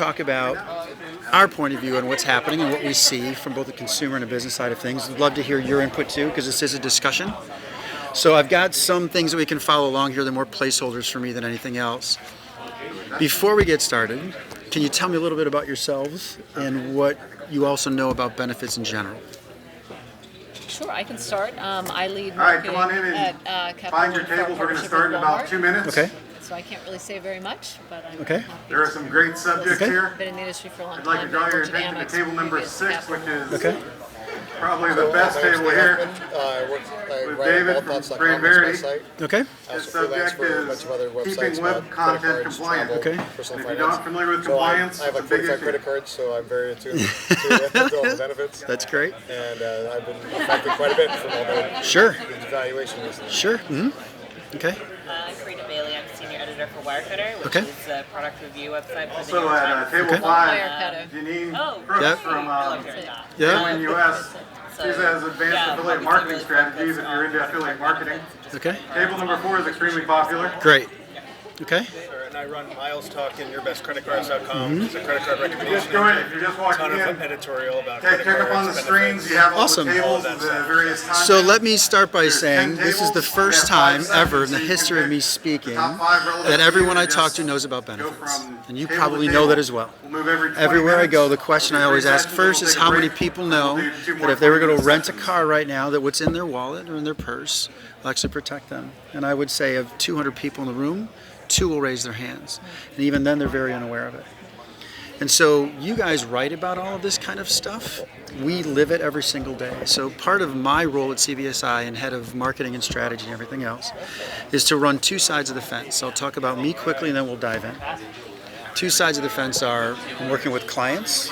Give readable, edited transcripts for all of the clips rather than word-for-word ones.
talk about our point of view on what's happening and what we see from both the consumer and the business side of things. I'd love to hear your input too, because this is a discussion. So I've got some things that we can follow along here. They're more placeholders for me than anything else. Before we get started, can you tell me a little bit about yourselves and what you also know about benefits in general? Sure, I can start. I lead marketing at Capital. Find your tables. We're going to start in about 2 minutes. Okay. So I can't really say very much, but I'm okay. There are some great subjects here. Been in the industry for a long I'd time. like to draw your attention to table number 6, which is probably the So, best table here. I With write David about from Brain Verity. site. Okay. The subject is keeping web content compliant. Okay. And if you're not familiar with compliance, I have like it's a big 45 issue. credit cards, so I'm very attuned to all the benefits. That's great. And I've been affected quite a bit from all the Sure. evaluation recently. Sure. Mm-hmm. Okay. I'm Karina Bailey. I'm senior editor for Wirecutter, which Okay. is a product review website for the Also New York at Times. table Okay. 5, Janine Crooks Yep. from Yeah. in US. She has advanced affiliate marketing strategies if you're into affiliate marketing. Okay. Table number 4 is extremely popular. Great. Okay. And I run Miles Talking, YourBestCreditCards.com. It's a credit card recommendation. Just join it. If you're just A walking ton of in, editorial about check credit up on the cards, screens. benefits. You have all Awesome. the tables with the various content. So let me start by There's saying 10 this is the tables. first We have 5 time sections, ever in so the you history can of me pick speaking the top 5 relevant that everyone I to talk just to knows about go benefits. from And you table to probably table. know that as well. We'll move every 20 Everywhere I go, the minutes. question I We'll do always 3 ask sessions, first we'll is take a how many break, people and know we'll do 2 more that if they were going to 20-minute rent a sessions. car right now, that what's in their wallet or in their purse will actually protect them. And I would say of 200 people in the room, 2 will raise their hands. And even then, they're very unaware of it. And so you guys write about all of this kind of stuff. We live it every single day. So part of my role at CBSI and head of marketing and strategy and everything else is to run 2 sides of the fence. So I'll talk about me quickly and then we'll dive in. 2 sides of the fence are I'm working with clients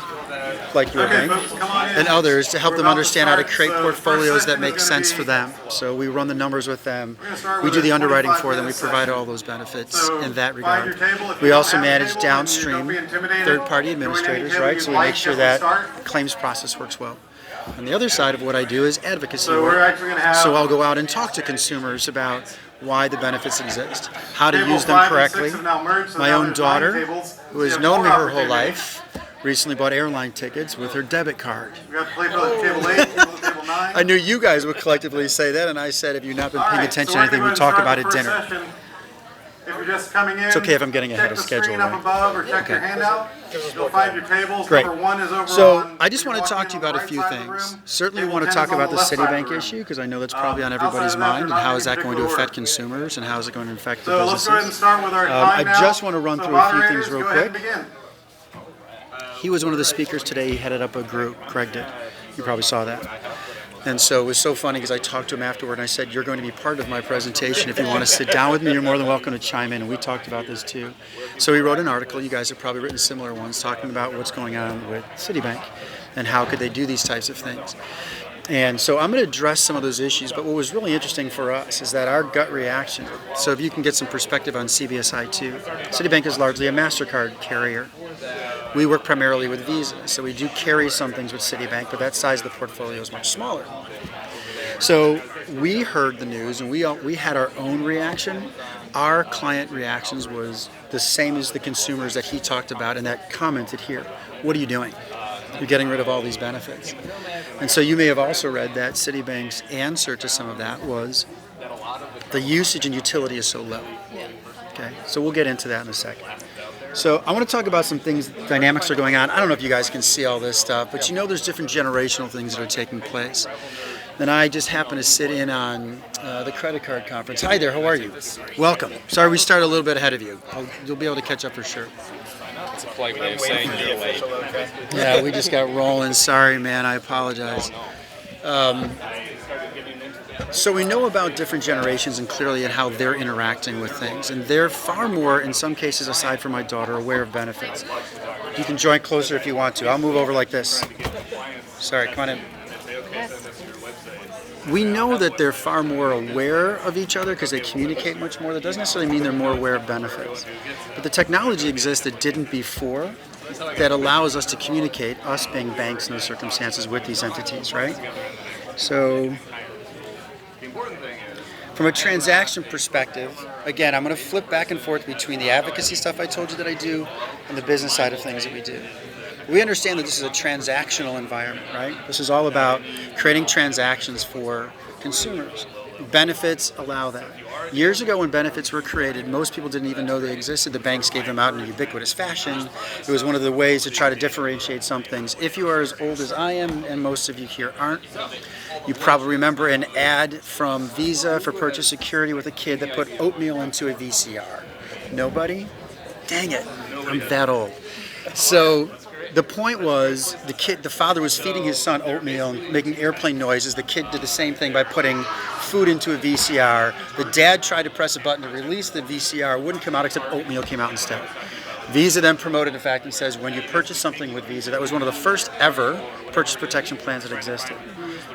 like your bank folks, come on in. and others to help We're them about to understand how to start. create So the first portfolios that session make is gonna sense be- for them. So we run the numbers with them. gonna start We with do a the underwriting 25 for them. We minute provide session. all those benefits So in that find regard. your table. If We you also don't have a manage table, downstream don't be intimidated. third-party Join any administrators, table right? you'd So we like make sure as we that start. the claims process works well. And the other side of what I do is advocacy So we're work. actually going to have So I'll go out and talk to consumers about why the benefits exist, how to table use them 5 and correctly. 6 have now merged, so My now own there's 9 daughter, tables. who So you has have known me more her whole opportunity. life, recently bought airline tickets with her debit card. We got to play for table 8, table 9. I knew you guys would collectively say that, and I said, have you not been All paying right, attention so to we're anything gonna we talk start about the at first dinner? session. If you're just coming in, It's okay if I'm getting ahead check of the schedule, screen right? up above or check your handout. You'll find your tables. Great. Number 1 is over So on, I just you're want to talk walking to you on about a the few right side of the things. room. Certainly Table want to 10 talk is on about the left side of Citibank room. issue, because I know that's probably on outside everybody's of that, mind, they're and not how in is that going to particular affect order. consumers, and how is it going to affect the So let's go ahead and businesses. start with our I time now. just want to run So through a few moderators, things real go ahead and quick. begin. He was one of the speakers today. He headed up a group. Craig did. You probably saw that. And so it was so funny because I talked to him afterward and I said, you're going to be part of my presentation. If you want to sit down with me, you're more than welcome to chime in. And we talked about this too. So he wrote an article. You guys have probably written similar ones talking about what's going on with Citibank and how could they do these types of things. And so I'm going to address some of those issues, but what was really interesting for us is that our gut reaction, so if you can get some perspective on CBSI too, Citibank is largely a MasterCard carrier. We work primarily with Visa, so we do carry some things with Citibank, but that size of the portfolio is much smaller. So we heard the news and we had our own reaction. Our client reactions was the same as the consumers that he talked about and that commented here. What are you doing? You're getting rid of all these benefits. And so you may have also read that Citibank's answer to some of that was the usage and utility is so low. Okay, so we'll get into that in a second. So I want to talk about some things, dynamics are going on. I don't know if you guys can see all this stuff, but you know there's different generational things that are taking place. And I just happened to sit in on the Creditcard conference. Hi there, how are you? Welcome. Sorry we started a little bit ahead of you. You'll be able to catch up for sure. It's a polite way of saying you're late. Yeah, we just got rolling. Sorry, man. I apologize. So we know about different generations and clearly at how they're interacting with things. And they're far more, in some cases, aside from my daughter, aware of benefits. You can join closer if you want to. I'll move over like this. Sorry, come on in. We know that they're far more aware of each other because they communicate much more. That doesn't necessarily mean they're more aware of benefits. But the technology exists that didn't before that allows us to communicate, us being banks in those circumstances, with these entities, right? So From a transaction perspective, again, I'm going to flip back and forth between the advocacy stuff I told you that I do and the business side of things that we do. We understand that this is a transactional environment, right? This is all about creating transactions for consumers. Benefits allow that. Years ago when benefits were created, most people didn't even know they existed. The banks gave them out in a ubiquitous fashion. It was one of the ways to try to differentiate some things. If you are as old as I am, and most of you here aren't, you probably remember an ad from Visa for purchase security with a kid that put oatmeal into a VCR. Nobody? Dang it, I'm that old. So the point was, the father was feeding his son oatmeal and making airplane noises. The kid did the same thing by putting food into a VCR. The dad tried to press a button to release the VCR. It wouldn't come out, except oatmeal came out instead. Visa then promoted the fact and says, when you purchase something with Visa, that was one of the first ever purchase protection plans that existed.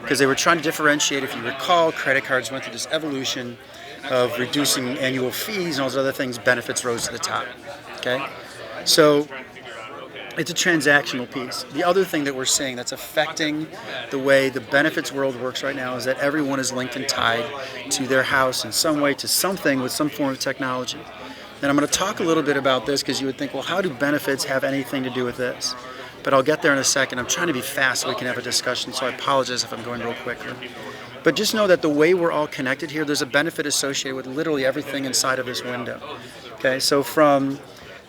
Because they were trying to differentiate, if you recall, credit cards went through this evolution of reducing annual fees and all those other things. Benefits rose to the top. Okay? So it's a transactional piece. The other thing that we're seeing that's affecting the way the benefits world works right now is that everyone is linked and tied to their house in some way, to something with some form of technology. And I'm going to talk a little bit about this because you would think, well, how do benefits have anything to do with this? But I'll get there in a second. I'm trying to be fast so we can have a discussion, so I apologize if I'm going real quick here. But just know that the way we're all connected here, there's a benefit associated with literally everything inside of this window. Okay, so from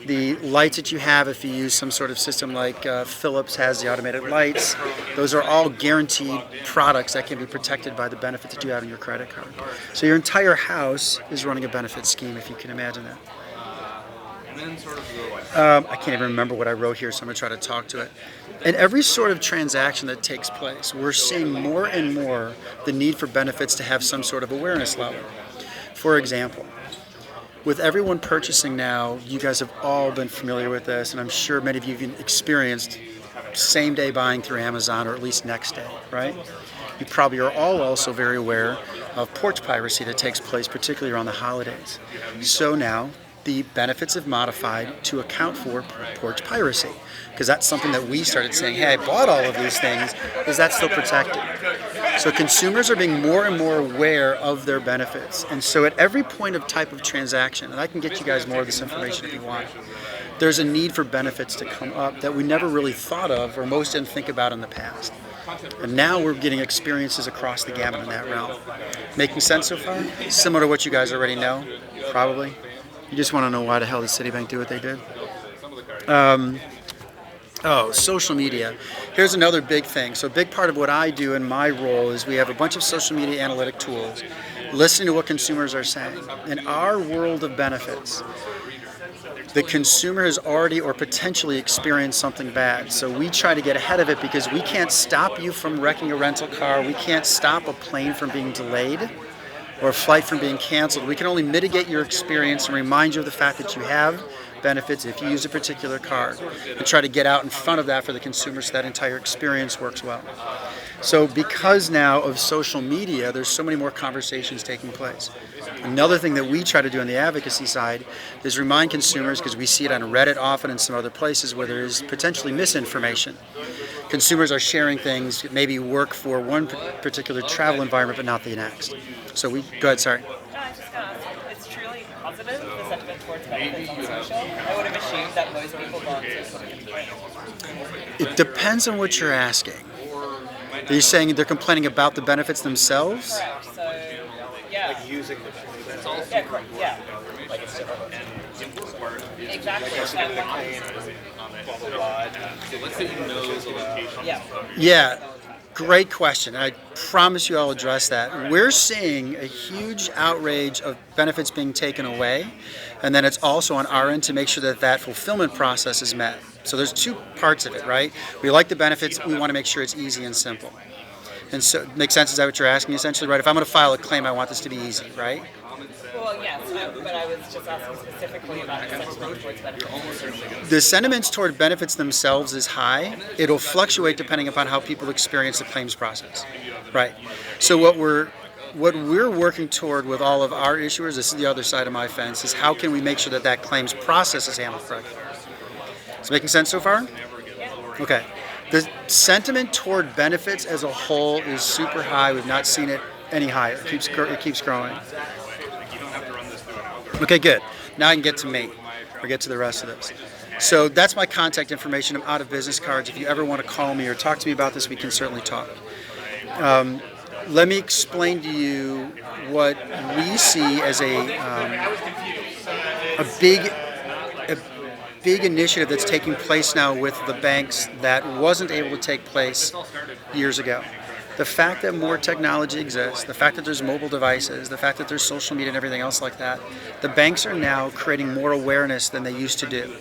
the lights that you have, if you use some sort of system like Philips has the automated lights, those are all guaranteed products that can be protected by the benefits that you have in your credit card. So your entire house is running a benefit scheme, if you can imagine that. I can't even remember what I wrote here, so I'm going to try to talk to it. In every sort of transaction that takes place, we're seeing more and more the need for benefits to have some sort of awareness level. For example, with everyone purchasing now, you guys have all been familiar with this, and I'm sure many of you have experienced same-day buying through Amazon, or at least next day, right? You probably are all also very aware of porch piracy that takes place, particularly around the holidays. So now, the benefits have modified to account for porch piracy, because that's something that we started saying, hey, I bought all of these things, is that still protected? So consumers are being more and more aware of their benefits. And so at every point of type of transaction, and I can get you guys more of this information if you want, there's a need for benefits to come up that we never really thought of, or most didn't think about in the past. And now we're getting experiences across the gamut in that realm. Making sense so far? Similar to what you guys already know, probably. You just want to know why the hell did Citibank do what they did? Social media. Here's another big thing. So a big part of what I do in my role is we have a bunch of social media analytic tools, listening to what consumers are saying. In our world of benefits, the consumer has already or potentially experienced something bad. So we try to get ahead of it because we can't stop you from wrecking a rental car. We can't stop a plane from being delayed or a flight from being canceled. We can only mitigate your experience and remind you of the fact that you have benefits if you use a particular card, and try to get out in front of that for the consumer so that entire experience works well. So because now of social media, there's so many more conversations taking place. Another thing that we try to do on the advocacy side is remind consumers, because we see it on Reddit often and some other places where there is potentially misinformation. Consumers are sharing things that maybe work for one particular travel environment but not the next. So go ahead, sorry. No, I was just going to ask, it's truly positive, the sentiment towards benefits on social. I would have assumed that most people go on social to complain. It depends on what you're asking. Are you saying they're complaining about the benefits themselves? Correct. So, yeah. Like using the benefits. Yeah, correct. Yeah. Like it's different. Exactly. Blah, blah, blah. Yeah. Yeah, great question. I promise you I'll address that. We're seeing a huge outrage of benefits being taken away, and then it's also on our end to make sure that that fulfillment process is met. So there's two parts of it, right? We like the benefits, we want to make sure it's easy and simple. And so, makes sense? Is that what you're asking essentially, right? If I'm going to file a claim, I want this to be easy, right? Well, yes, but I was just asking specifically about the sentiment towards benefits. The sentiments toward benefits themselves is high. It'll fluctuate depending upon how people experience the claims process, right? So what we're working toward with all of our issuers, this is the other side of my fence, is how can we make sure that that claims process is handled correctly? Is it making sense so far? Okay. The sentiment toward benefits as a whole is super high. We've not seen it any higher. It keeps growing. Okay, good. Now I can get to me, or get to the rest of this. So that's my contact information. I'm out of business cards. If you ever want to call me or talk to me about this, we can certainly talk. Let me explain to you what we see as a big initiative that's taking place now with the banks that wasn't able to take place years ago. The fact that more technology exists, the fact that there's mobile devices, the fact that there's social media and everything else like that, the banks are now creating more awareness than they used to do.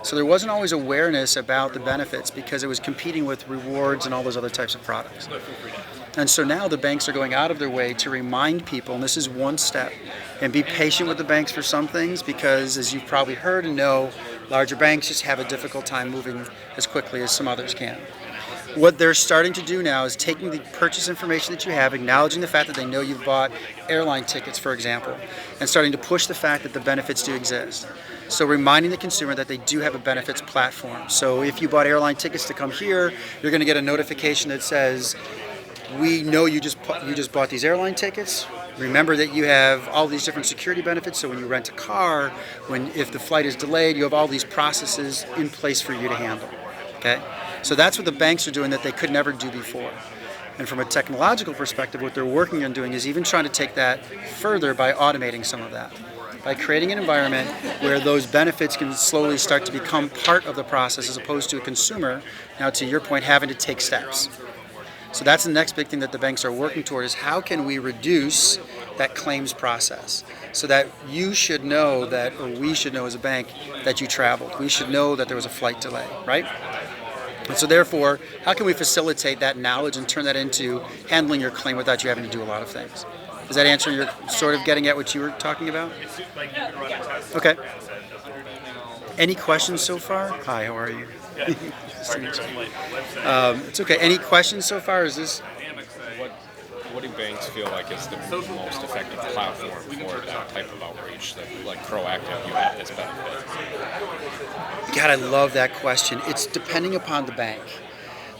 So there wasn't always awareness about the benefits because it was competing with rewards and all those other types of products. And so now the banks are going out of their way to remind people, and this is one step, and be patient with the banks for some things because, as you've probably heard and know, larger banks just have a difficult time moving as quickly as some others can. What they're starting to do now is taking the purchase information that you have, acknowledging the fact that they know you've bought airline tickets, for example, and starting to push the fact that the benefits do exist. So reminding the consumer that they do have a benefits platform. So if you bought airline tickets to come here, you're going to get a notification that says, we know you just bought these airline tickets. Remember that you have all these different security benefits. So when you rent a car, if the flight is delayed, you have all these processes in place for you to handle. Okay? So that's what the banks are doing that they could never do before. And from a technological perspective, what they're working on doing is even trying to take that further by automating some of that, by creating an environment where those benefits can slowly start to become part of the process as opposed to a consumer, now to your point, having to take steps. So that's the next big thing that the banks are working toward is how can we reduce that claims process so that you should know that, or we should know as a bank, that you traveled. We should know that there was a flight delay, right? And so therefore, how can we facilitate that knowledge and turn that into handling your claim without you having to do a lot of things? Is that answering your sort of getting at what you were talking about? Okay. Any questions so far? Hi, how are you? It's okay. Any questions so far? Is this? What do banks feel like is the most effective platform for that type of outreach? That, like proactive, you have this benefit. God, I love that question. It's depending upon the bank.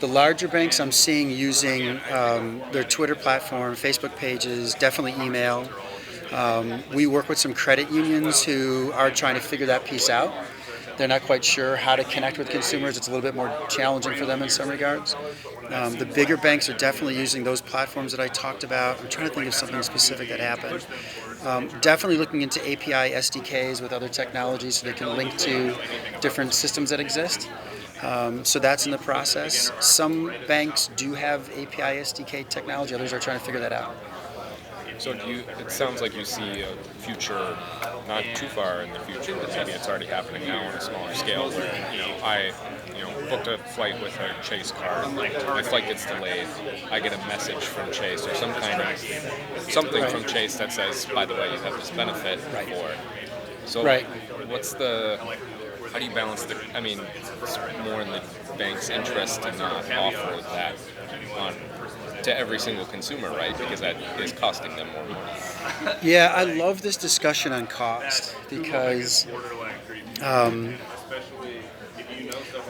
The larger banks I'm seeing using their Twitter platform, Facebook pages, definitely email. We work with some credit unions who are trying to figure that piece out. They're not quite sure how to connect with consumers. It's a little bit more challenging for them in some regards. The bigger banks are definitely using those platforms that I talked about. I'm trying to think of something specific that happened. Definitely looking into API SDKs with other technologies so they can link to different systems that exist. So that's in the process. Some banks do have API SDK technology. Others are trying to figure that out. So it sounds like you see a future, not too far in the future, or maybe it's already happening now on a smaller scale, where I booked a flight with a Chase card. My flight gets delayed. I get a message from Chase or something from Chase that says, by the way, you have this benefit for. So how do you balance it's more in the bank's interest to not offer that to every single consumer, right? Because that is costing them more money. Yeah, I love this discussion on cost because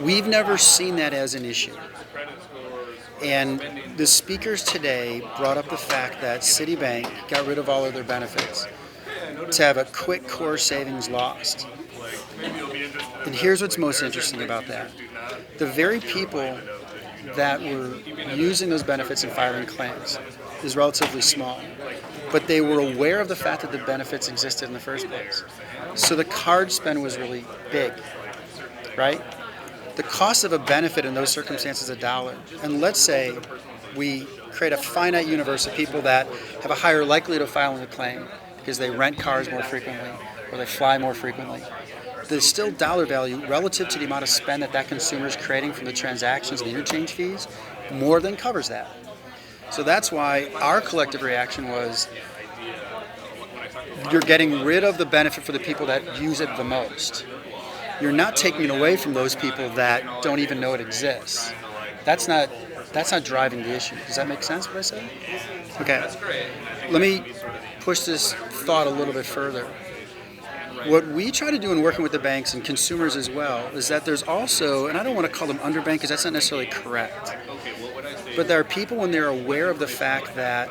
we've never seen that as an issue. And the speakers today brought up the fact that Citibank got rid of all of their benefits to have a quick core savings lost. And here's what's most interesting about that. The very people that were using those benefits and filing claims is relatively small. But they were aware of the fact that the benefits existed in the first place. So the card spend was really big, right? The cost of a benefit in those circumstances is $1. And let's say we create a finite universe of people that have a higher likelihood of filing a claim because they rent cars more frequently or they fly more frequently. There's still dollar value relative to the amount of spend that consumer is creating from the transactions and the interchange fees, more than covers that. So that's why our collective reaction was, you're getting rid of the benefit for the people that use it the most. You're not taking it away from those people that don't even know it exists. That's not driving the issue. Does that make sense what I said? Okay. Let me push this thought a little bit further. What we try to do in working with the banks and consumers as well is that there's also, and I don't want to call them underbanked because that's not necessarily correct, but there are people when they're aware of the fact that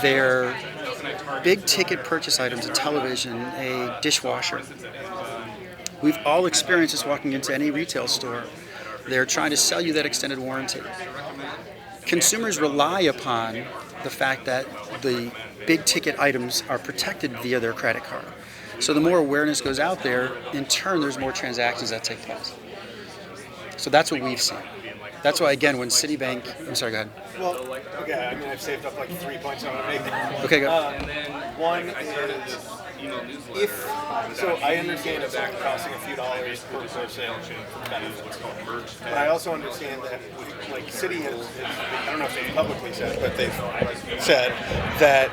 They're big ticket purchase items, a television, a dishwasher. We've all experienced this walking into any retail store. They're trying to sell you that extended warranty. Consumers rely upon the fact that the big ticket items are protected via their credit card. So the more awareness goes out there, in turn, there's more transactions that take place. So that's what we've seen. That's why, again, when Citibank, I'm sorry, go ahead. Well, okay, I mean, I've saved up like 3 points I want to make. Okay, go. One is, so I understand it's only costing a few dollars per person for benefits. But I also understand that, like, Citi has, I don't know if they've publicly said, but they've said that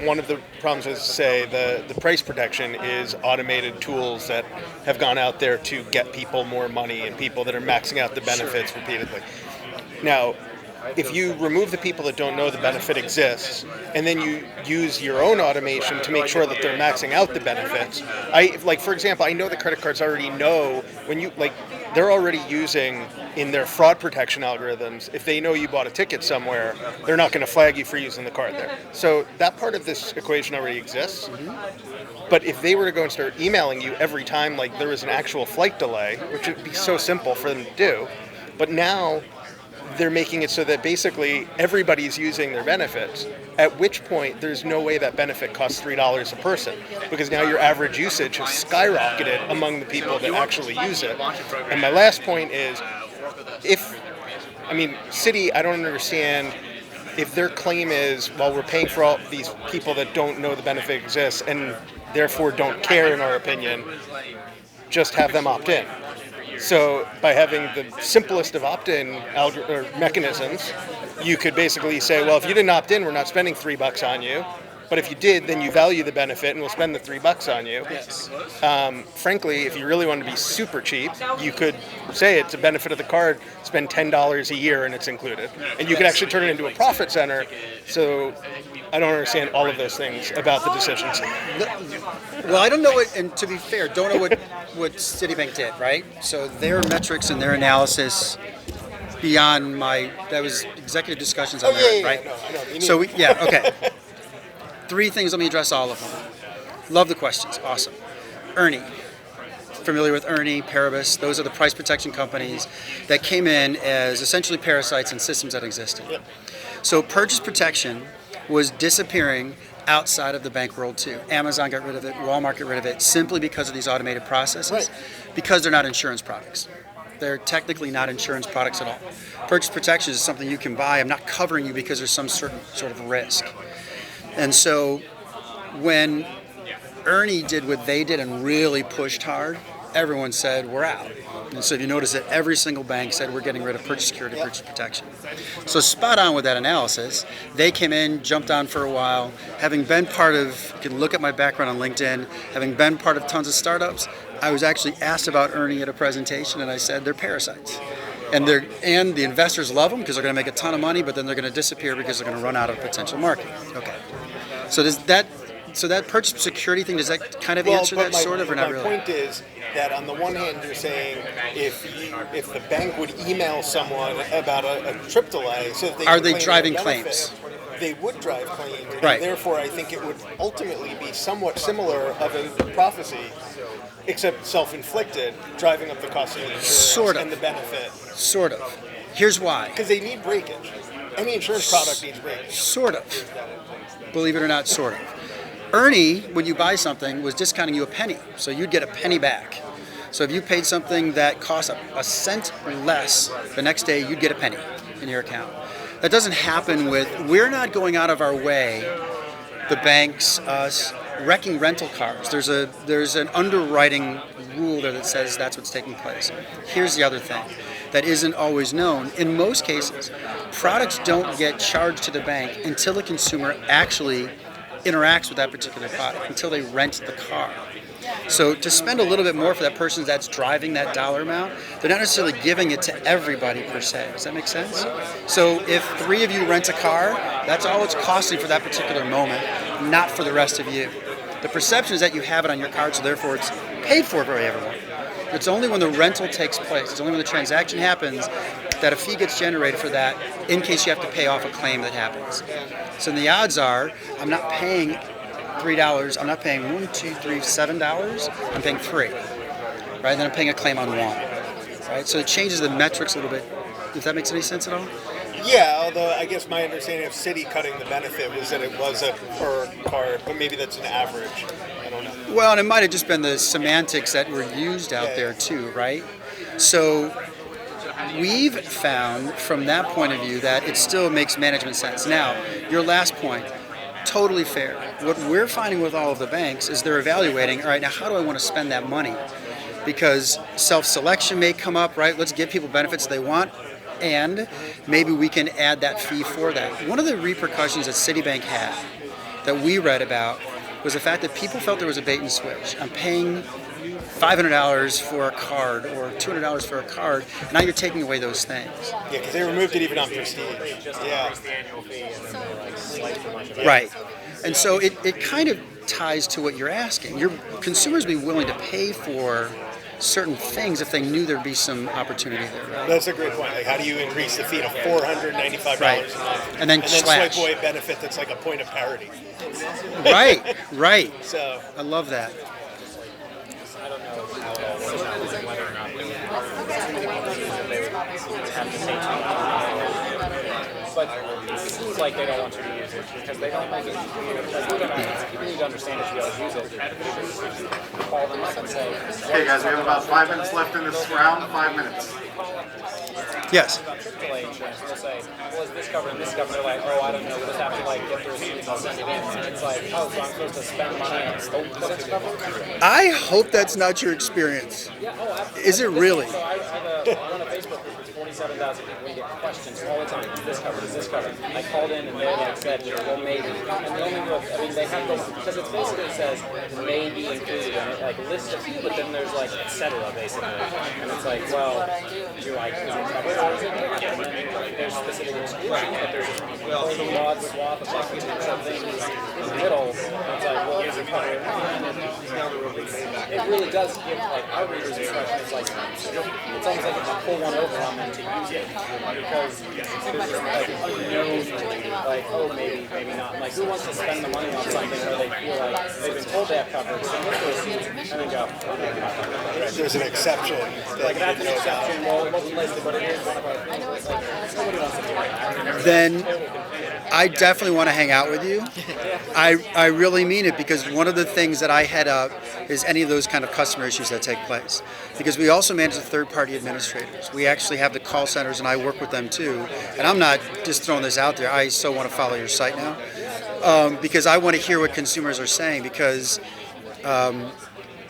one of the problems is, say, the price protection is automated tools that have gone out there to get people more money and people that are maxing out the benefits repeatedly. Now, if you remove the people that don't know the benefit exists, and then you use your own automation to make sure that they're maxing out the benefits, for example, I know the credit cards already know when you, they're already using in their fraud protection algorithms, if they know you bought a ticket somewhere, they're not going to flag you for using the card there. So that part of this equation already exists. But if they were to go and start emailing you every time there was an actual flight delay, which would be so simple for them to do, but now they're making it so that basically everybody's using their benefits, at which point there's no way that benefit costs $3 a person, because now your average usage has skyrocketed among the people that actually use it. And my last point is, Citi, I don't understand if their claim is, well, we're paying for all these people that don't know the benefit exists and therefore don't care, in our opinion, just have them opt in. So by having the simplest of opt-in mechanisms, you could basically say, well, if you didn't opt in, we're not spending $3 on you. But if you did, then you value the benefit and we'll spend the $3 on you. Yes. Frankly, if you really want to be super cheap, you could say it's a benefit of the card, spend $10 a year and it's included. And you could actually turn it into a profit center. So I don't understand all of those things about the decisions. Well, I don't know what, and to be fair, don't know what Citibank did, right? So their metrics and their analysis beyond that was executive discussions on that, right? I know. So okay. 3 things, let me address all of them. Love the questions, awesome. Ernie, familiar with Ernie, Paribus, those are the price protection companies that came in as essentially parasites in systems that existed. Yep. So purchase protection was disappearing outside of the bank world too. Amazon got rid of it, Walmart got rid of it, simply because of these automated processes, because they're not insurance products. They're technically not insurance products at all. Purchase protection is something you can buy. I'm not covering you because there's some certain sort of risk. And so when Ernie did what they did and really pushed hard, everyone said, we're out. And so if you notice that every single bank said, we're getting rid of purchase security, purchase protection. So spot on with that analysis. They came in, jumped on for a while. Having been part of, you can look at my background on LinkedIn, having been part of tons of startups, I was actually asked about Ernie at a presentation, and I said, they're parasites. And the investors love them because they're going to make a ton of money, but then they're going to disappear because they're going to run out of potential market. Okay. So that purchase security thing, does that kind of answer that sort of, or not really? My point is that on the one hand, you're saying if the bank would email someone about a trip delay, so that they are can they claim driving their benefit, claims? They would drive claims, Right. And therefore I think it would ultimately be somewhat similar of a prophecy, except self-inflicted, driving up the cost of the insurance Sort of. and the benefit. Sort of. Here's why. Because they need breakage. Any insurance product needs breakage. Sort of. Believe it or not, sort of. Ernie, when you buy something, was discounting you a penny. So you'd get a penny back. So if you paid something that cost a cent less, the next day you'd get a penny in your account. That doesn't happen we're not going out of our way, the banks, us, wrecking rental cars. There's an underwriting rule there that says that's what's taking place. Here's the other thing that isn't always known. In most cases, products don't get charged to the bank until the consumer actually interacts with that particular product, until they rent the car. So to spend a little bit more for that person that's driving that dollar amount, they're not necessarily giving it to everybody per se. Does that make sense? So if 3 of you rent a car, that's all it's costing for that particular moment, not for the rest of you. The perception is that you have it on your card, so therefore it's paid for by everyone. It's only when the rental takes place, it's only when the transaction happens that a fee gets generated for that in case you have to pay off a claim that happens. So the odds are I'm not paying $3, I'm not paying $7. I'm paying $3. Right? And then I'm paying a claim on one. Right? So it changes the metrics a little bit. If that makes any sense at all? Yeah, although I guess my understanding of Citi cutting the benefit was that it was a per card, but maybe that's an average. I don't know. Well, and it might have just been the semantics that were used out there too, right? So we've found from that point of view that it still makes management sense. Now, your last point, totally fair. What we're finding with all of the banks is they're evaluating, all right, now how do I want to spend that money? Because self-selection may come up, right? Let's give people benefits they want, and maybe we can add that fee for that. One of the repercussions that Citibank had that we read about was the fact that people felt there was a bait and switch. I'm paying $500 for a card or $200 for a card, and now you're taking away those things. Yeah, because they removed it even on Prestige. Yeah. Right. And so it kind of ties to what you're asking. Your consumers be willing to pay for certain things if they knew there'd be some opportunity there. Right? That's a great point. Like, how do you increase the fee to $495 Right. a month? And then slash. swipe away a benefit that's like a point of parity. Right. So I love that. But it seems like they don't want you to use it because they don't make it. People need to understand if you got to use it. Call them up and say, Okay, guys, we have about 5 minutes left in this round. 5 minutes. Yes. AAA insurance, they'll say, well, is this covered and this covered? They're like, oh, I don't know. We'll just have to like get through a receipt and I'll send it in. And it's like, oh, so I'm supposed to spend money on stuff that's covered? I hope that's not your experience. Yeah, oh, absolutely. Is it really? So I run a Facebook group with 47,000 people. We get questions all the time. Is this covered? Is this covered? I called in and they like said, well, maybe. And the only real, I mean, they have this, because it's basically it says maybe included and it like lists a few, but then there's like et cetera basically. And it's like, well, you're like, is it covered or is it not? And then there's specific exclusions, but there's a broad swath of like potential things in the middle. And it's like, well, is it covered or not? And it really does give like our readers' impression. It's like, it's almost like it's a pull one over on them to use it because there's like unknown, like, oh, maybe not. Like, who wants to spend the money on something where they feel like they've been told they have coverage, so look for a receipt, and then go, oh, no, you're not covered. there's an exception. Like, that's an exception. Well, it wasn't listed, but it is one of our things. It's like, nobody wants to do that. Then I definitely want to hang out with you. I really mean it, because one of the things that I head up is any of those kind of customer issues that take place. Because we also manage the third-party administrators. We actually have the call centers, and I work with them too. And I'm not just throwing this out there. I so want to follow your site now because I want to hear what consumers are saying. Because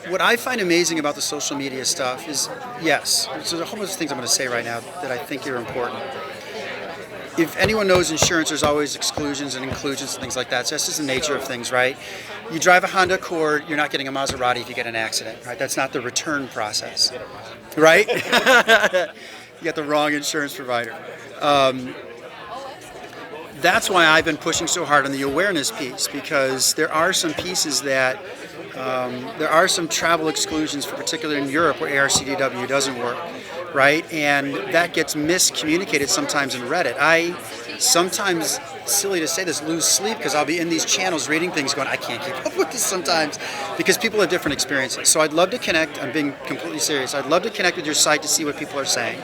what I find amazing about the social media stuff is, yes, there's a whole bunch of things I'm going to say right now that I think are important. If anyone knows insurance, there's always exclusions and inclusions and things like that. So that's just the nature of things, right? You drive a Honda Accord, you're not getting a Maserati if you get in an accident, right? That's not the return process, right? You got the wrong insurance provider. That's why I've been pushing so hard on the awareness piece, because there are some pieces that there are some travel exclusions, for particularly in Europe where ARCDW doesn't work, right? And that gets miscommunicated sometimes in Reddit. I sometimes, silly to say this, lose sleep because I'll be in these channels reading things going, I can't keep up with this sometimes because people have different experiences. So I'd love to connect. I'm being completely serious. I'd love to connect with your site to see what people are saying.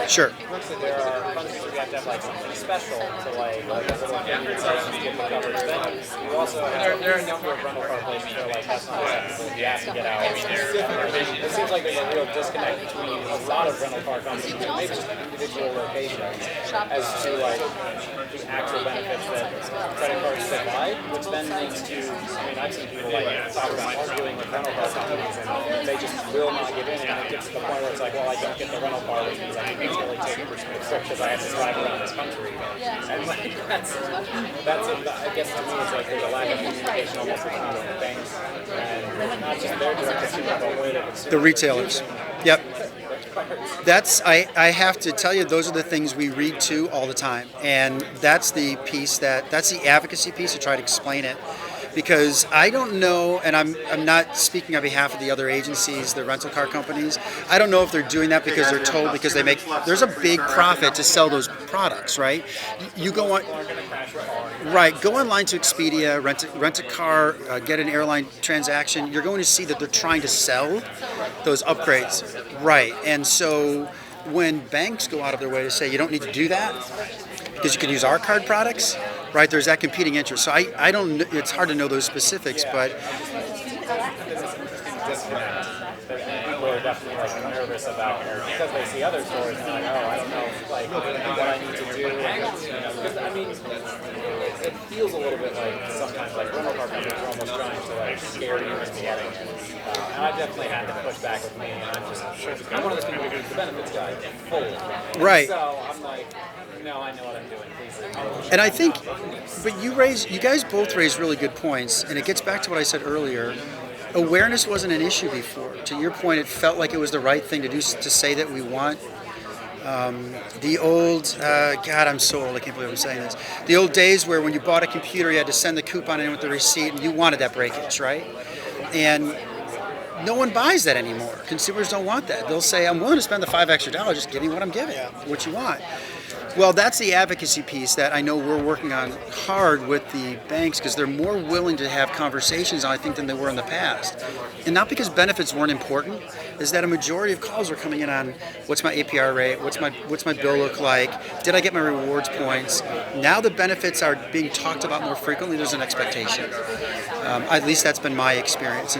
Sure. There are countries where you have to have like something special to like a little thing that says you get the coverage. Then you also have a number of rental car places that are like, that's not acceptable. You have to get out. It seems like there's a real disconnect between a lot of rental car companies and maybe just individual locations as to like the actual benefits that credit cards provide, which then leads to, I mean, I've seen people like talk about arguing with rental car companies and they just will not give in, and it gets to the point where it's like, well, I don't get the rental car, which means I can really take a prescription because I have to drive around this country. And like, that's I guess to me it's like there's a lack of communication almost between the banks and not just their direct consumer, but way the consumer. The retailers. Yep. I have to tell you, those are the things we read to all the time, and that's the advocacy piece to try to explain it, because I don't know, and I'm not speaking on behalf of the other agencies, the rental car companies. I don't know if they're doing that because they're told, because there's a big profit to sell those products, right? You go on, right? Go online to Expedia, rent a car, get an airline transaction. You're going to see that they're trying to sell those upgrades, right? And so when banks go out of their way to say you don't need to do that because you can use our card products, right? There's that competing interest. So I don't. It's hard to know those specifics, but People are definitely like nervous about because they see other stores and they're like, oh, I don't know, like what I need to do. Because I mean, it feels a little bit like sometimes like rental car companies are almost trying to like scare you into getting it. And I definitely had to push back with me. And I'm one of those people who reads the benefits guide fully. Right. So I'm like, no, I know what I'm doing. Please. And I think, but you guys both raised really good points, and it gets back to what I said earlier. Awareness wasn't an issue before. To your point, it felt like it was the right thing to do, to say that we want the old, God, I'm so old, I can't believe I'm saying this. The old days where when you bought a computer, you had to send the coupon in with the receipt, and you wanted that breakage, right? And no one buys that anymore. Consumers don't want that. They'll say, I'm willing to spend the $5 extra, just give me what I'm giving, what you want. Well, that's the advocacy piece that I know we're working on hard with the banks, because they're more willing to have conversations, I think, than they were in the past. And not because benefits weren't important, is that a majority of calls are coming in on what's my APR rate, what's my bill look like, did I get my rewards points? Now the benefits are being talked about more frequently. There's an expectation. At least that's been my experience. And